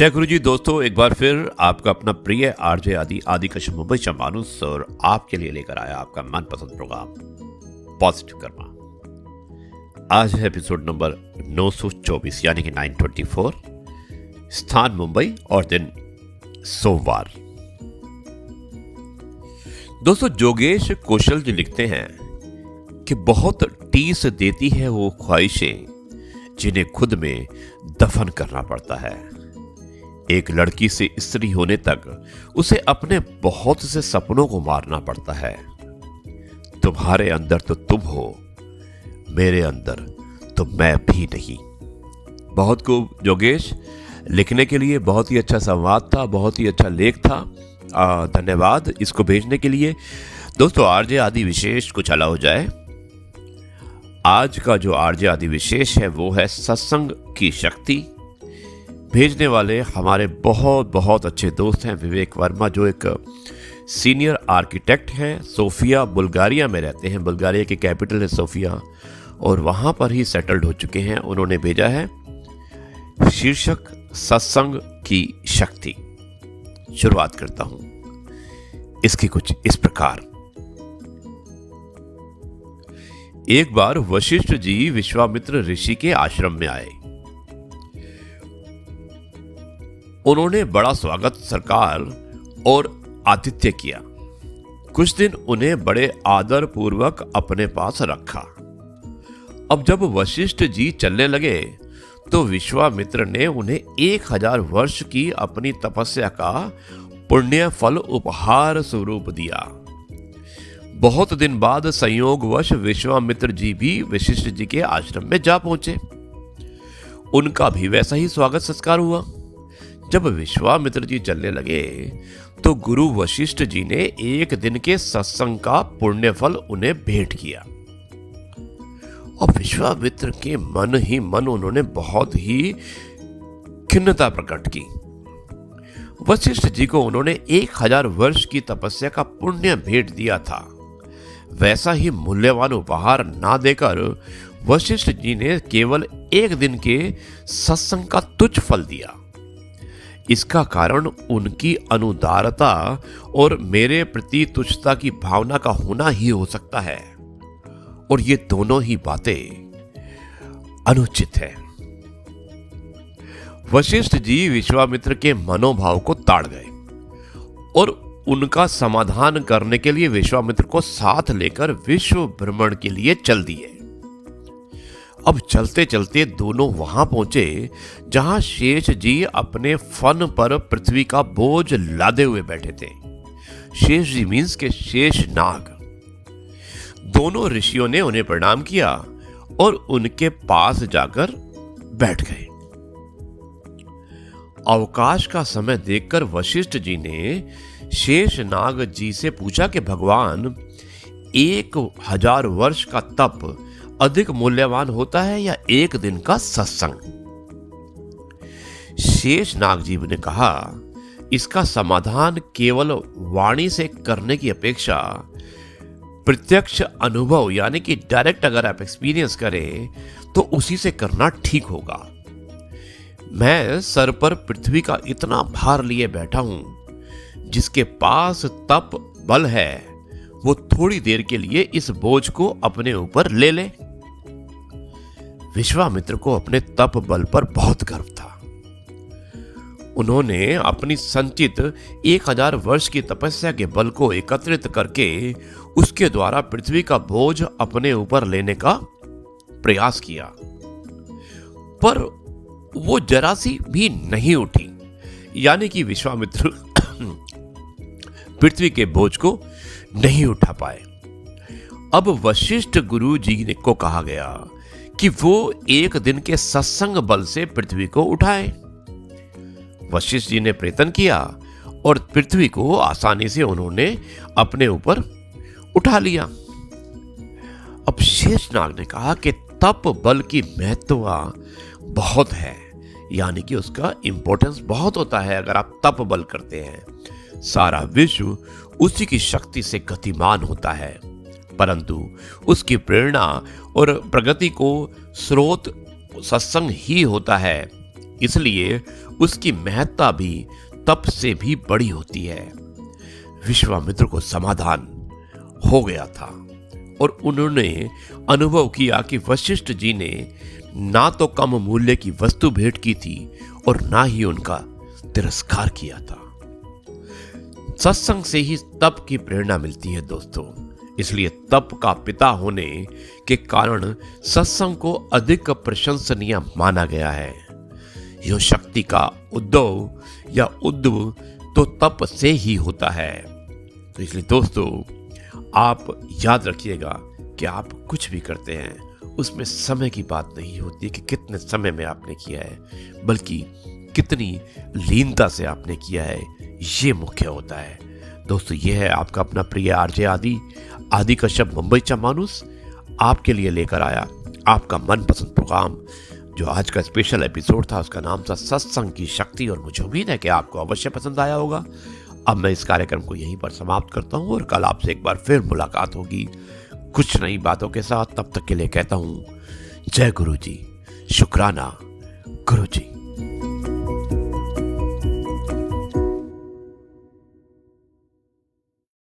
जय गुरु जी। दोस्तों, एक बार फिर आपका अपना प्रिय आरजे आदि कश्यप मुंबई से मानुस और आपके लिए लेकर आया आपका मनपसंद प्रोग्राम पॉजिटिव कर्मा। आज है एपिसोड नंबर 924 यानी कि 924। स्थान मुंबई और दिन सोमवार। दोस्तों, जोगेश कौशल जी लिखते हैं कि बहुत टीस देती है वो ख्वाहिशें जिन्हें खुद में दफन करना पड़ता है। एक लड़की से स्त्री होने तक उसे अपने बहुत से सपनों को मारना पड़ता है। तुम्हारे अंदर तो तुम हो, मेरे अंदर तो मैं भी नहीं। बहुत खूब जोगेश, लिखने के लिए बहुत ही अच्छा संवाद था, बहुत ही अच्छा लेख था। धन्यवाद इसको भेजने के लिए। दोस्तों, आरजे आदि विशेष कुछ अलग हो जाए। आज का जो आरजे आदि विशेष है वो है सत्संग की शक्ति। भेजने वाले हमारे बहुत बहुत अच्छे दोस्त हैं विवेक वर्मा, जो एक सीनियर आर्किटेक्ट हैं। सोफिया बुल्गारिया में रहते हैं। बुल्गारिया की कैपिटल है सोफिया और वहाँ पर ही सेटल्ड हो चुके हैं। उन्होंने भेजा है शीर्षक सत्संग की शक्ति। शुरुआत करता हूँ इसकी कुछ इस प्रकार। एक बार वशिष्ठ जी विश्वामित्र ऋषि के आश्रम में आए। उन्होंने बड़ा स्वागत सत्कार और आतिथ्य किया। कुछ दिन उन्हें बड़े आदर पूर्वक अपने पास रखा। अब जब वशिष्ठ जी चलने लगे तो विश्वामित्र ने उन्हें 1000 वर्ष की अपनी तपस्या का पुण्य फल उपहार स्वरूप दिया। बहुत दिन बाद संयोगवश विश्वामित्र जी भी वशिष्ठ जी के आश्रम में जा पहुंचे। उनका भी वैसा ही स्वागत सत्कार हुआ। जब विश्वामित्र जी चलने लगे तो गुरु वशिष्ठ जी ने एक दिन के सत्संग का पुण्य फल उन्हें भेंट किया। और विश्वामित्र के मन ही मन उन्होंने बहुत ही खिन्नता प्रकट की। वशिष्ठ जी को उन्होंने 1000 वर्ष की तपस्या का पुण्य भेंट दिया था। वैसा ही मूल्यवान उपहार ना देकर वशिष्ठ जी ने केवल एक दिन के सत्संग का तुच्छ फल दिया। इसका कारण उनकी अनुदारता और मेरे प्रति तुच्छता की भावना का होना ही हो सकता है, और ये दोनों ही बातें अनुचित है। वशिष्ठ जी विश्वामित्र के मनोभाव को ताड़ गए और उनका समाधान करने के लिए विश्वामित्र को साथ लेकर विश्व भ्रमण के लिए चल दिए। अब चलते चलते दोनों वहां पहुंचे जहां शेष जी अपने फन पर पृथ्वी का बोझ लादे हुए बैठे थे। शेष जी मीन्स के शेष नाग। दोनों ऋषियों ने उन्हें प्रणाम किया और उनके पास जाकर बैठ गए। अवकाश का समय देखकर वशिष्ठ जी ने शेष नाग जी से पूछा कि भगवान, 1000 वर्ष का तप अधिक मूल्यवान होता है या एक दिन का सत्संग? शेष नाग जी ने कहा, इसका समाधान केवल वाणी से करने की अपेक्षा प्रत्यक्ष अनुभव यानी कि डायरेक्ट अगर आप एक्सपीरियंस करें तो उसी से करना ठीक होगा। मैं सर पर पृथ्वी का इतना भार लिए बैठा हूं, जिसके पास तप बल है वो थोड़ी देर के लिए इस बोझ को अपने ऊपर ले ले। विश्वामित्र को अपने तप बल पर बहुत गर्व था। उन्होंने अपनी संचित 1000 वर्ष की तपस्या के बल को एकत्रित करके उसके द्वारा पृथ्वी का बोझ अपने ऊपर लेने का प्रयास किया, पर वो जरा सी भी नहीं उठी। यानी कि विश्वामित्र पृथ्वी के बोझ को नहीं उठा पाए। अब वशिष्ठ गुरु जी को कहा गया कि वो एक दिन के सत्संग बल से पृथ्वी को उठाए। वशिष्ठ जी ने प्रयत्न किया और पृथ्वी को आसानी से उन्होंने अपने ऊपर उठा लिया। अब शेषनाग ने कहा कि तप बल की महत्व बहुत है, यानी कि उसका इंपॉर्टेंस बहुत होता है। अगर आप तप बल करते हैं, सारा विश्व उसी की शक्ति से गतिमान होता है, परंतु उसकी प्रेरणा और प्रगति को स्रोत सत्संग ही होता है। इसलिए उसकी महत्ता भी तप से भी बड़ी होती है। विश्वामित्र को समाधान हो गया था और उन्होंने अनुभव किया कि वशिष्ठ जी ने ना तो कम मूल्य की वस्तु भेंट की थी और ना ही उनका तिरस्कार किया था। सत्संग से ही तप की प्रेरणा मिलती है दोस्तों। इसलिए तप का पिता होने के कारण सत्संग को अधिक प्रशंसनीय माना गया है। यह शक्ति का उद्भव या उद्भव तो तप से ही होता है। तो इसलिए दोस्तों, आप याद रखिएगा कि आप कुछ भी करते हैं उसमें समय की बात नहीं होती कि कितने समय में आपने किया है, बल्कि कितनी लीनता से आपने किया है, ये मुख्य होता है। दोस्तों, ये है आपका अपना प्रिय आरजे आदि कश्यप मुंबईचा मानुस आपके लिए लेकर आया आपका मनपसंद प्रोग्राम। जो आज का स्पेशल एपिसोड था उसका नाम था सत्संग की शक्ति, और मुझे उम्मीद है कि आपको अवश्य पसंद आया होगा। अब मैं इस कार्यक्रम को यहीं पर समाप्त करता हूँ और कल आपसे एक बार फिर मुलाकात होगी कुछ नई बातों के साथ। तब तक के लिए कहता हूँ जय गुरु जी, शुक्राना गुरु जी।